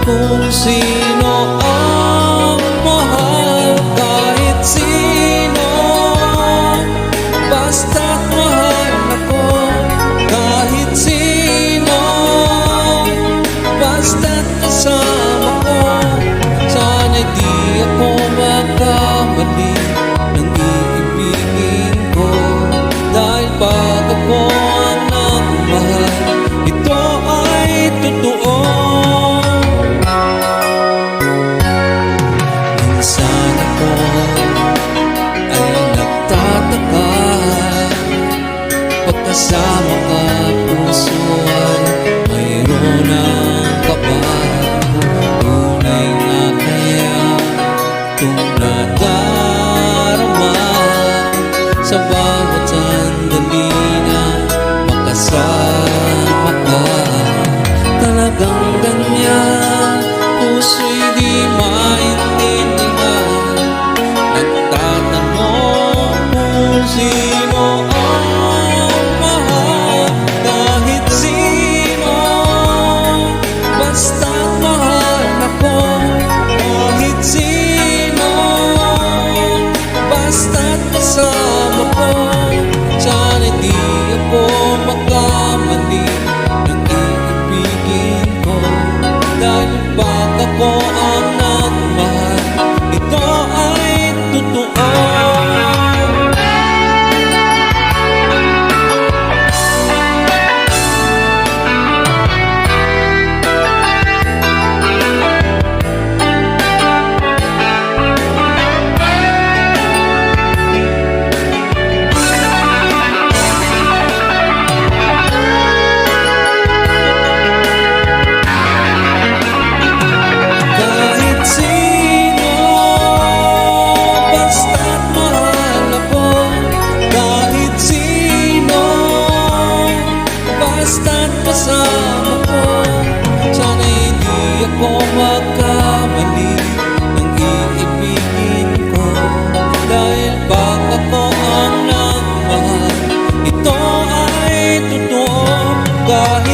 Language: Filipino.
kung sino ang mahal, kahit sino. Basta't mahal ako, kahit sino. Basta't kasama ko, sana'y di ako magkamali ng iibigin ko. Dahil pag ako ang nagmahal, ito ay totoo. Minsan ako ay nagtataka, pagkasama ka, puso ay mayroon ng kaba. Tunay nga kaya itong nadarama sa bawat sandali na makasama ka. Talagang ganyan, puso'y di maintindihan. Nagtatanong kung sino ang mahal, kahit sino. Basta't mahal ako, kahit sino. Basta't kasama ko, sana'y di ako magkamali ng iibigin ko. Dahil pag ako ang nagmahal, ito ay totoo. Kahit sino, basta't mahal ako, kahit sino. Basta't kasama ko, sana'y di ako magkamali ng iibigin ko. Dahil pag ako ang nagmahal, ito ay totoo.